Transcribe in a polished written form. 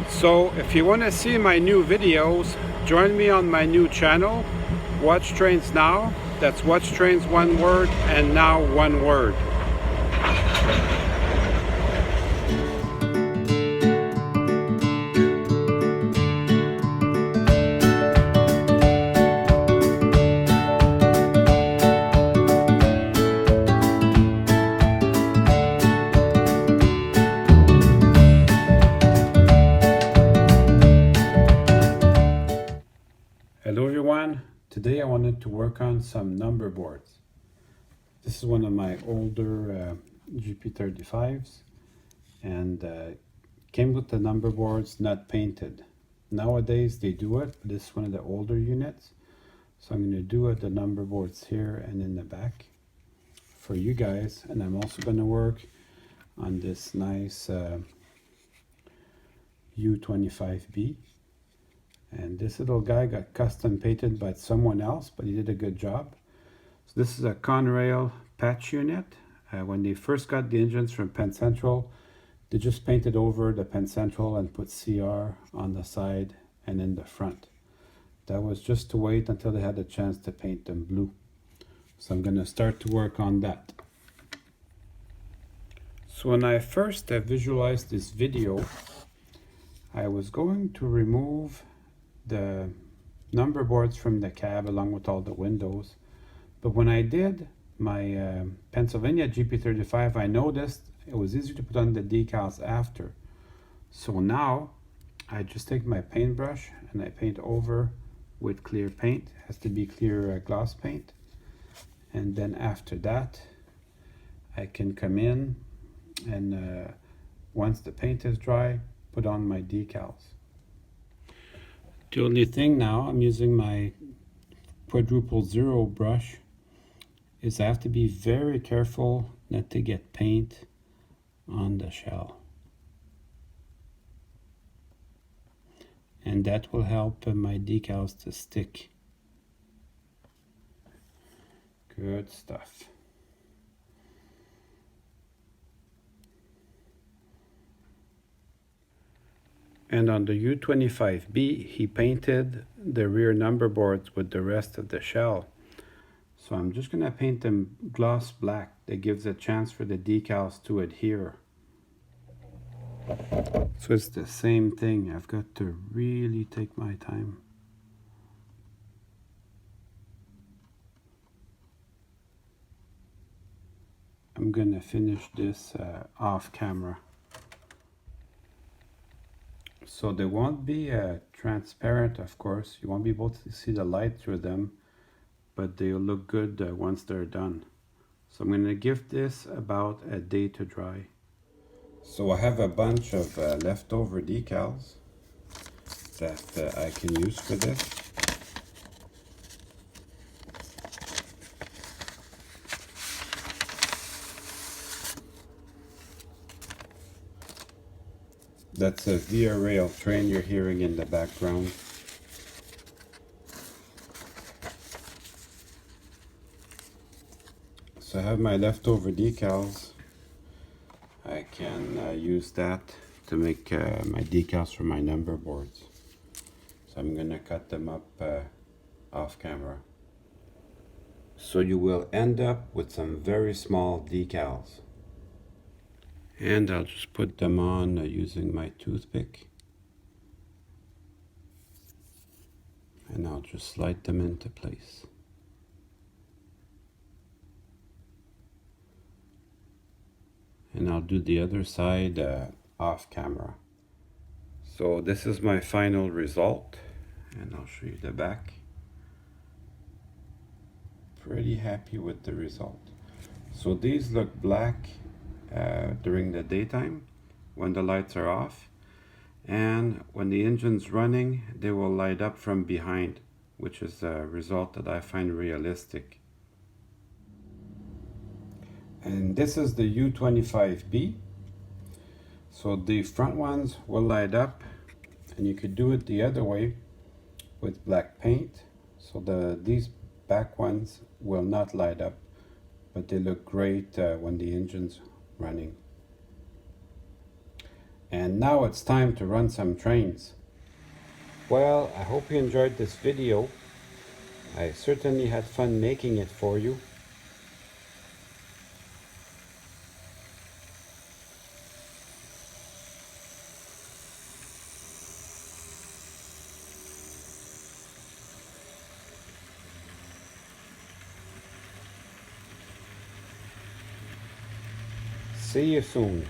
So if you want to see my new videos, join me on my new channel, Watch Trains Now. That's Watch Trains one word and now one word. Hello everyone, today I wanted to work on some number boards. This is one of my older GP35s and came with the number boards not painted. Nowadays they do it, but this is one of the older units. So I'm going to do it, the number boards here and in the back for you guys. And I'm also going to work on this nice U25B. And this little guy got custom painted by someone else, but he did a good job. So this is a Conrail patch unit. When they first got the engines from Penn Central, they just painted over the Penn Central and put CR on the side and in the front. That was just to wait until they had a chance to paint them blue. So I'm going to start to work on that. So when I first visualized this video, I was going to remove the number boards from the cab along with all the windows, but when I did my Pennsylvania GP35, I noticed it was easier to put on the decals after. So now I just take my paintbrush and I paint over with clear paint. It has to be clear gloss paint, and then after that I can come in and once the paint is dry, put on my decals. The only thing now, I'm using my quadruple zero brush, is I have to be very careful not to get paint on the shell. And that will help my decals to stick. Good stuff. And on the U25B, he painted the rear number boards with the rest of the shell. So I'm just going to paint them gloss black. That gives a chance for the decals to adhere. So it's the same thing. I've got to really take my time. I'm going to finish this off camera. So they won't be transparent, of course. You won't be able to see the light through them, but they'll look good once they're done. So I'm going to give this about a day to dry. So I have a bunch of leftover decals that I can use for this. That's a Via Rail train you're hearing in the background. So I have my leftover decals. I can use that to make my decals for my number boards. So I'm going to cut them up off camera. So you will end up with some very small decals. And I'll just put them on using my toothpick. And I'll just slide them into place. And I'll do the other side off camera. So this is my final result. And I'll show you the back. Pretty happy with the result. So these look black during the daytime when the lights are off, and when the engine's running they will light up from behind, which is a result that I find realistic. And this is the U25B. So the front ones will light up, and you could do it the other way with black paint. So these back ones will not light up, but they look great when the engine's running. And now it's time to run some trains. Well, I hope you enjoyed this video. I certainly had fun making it for you. See you soon.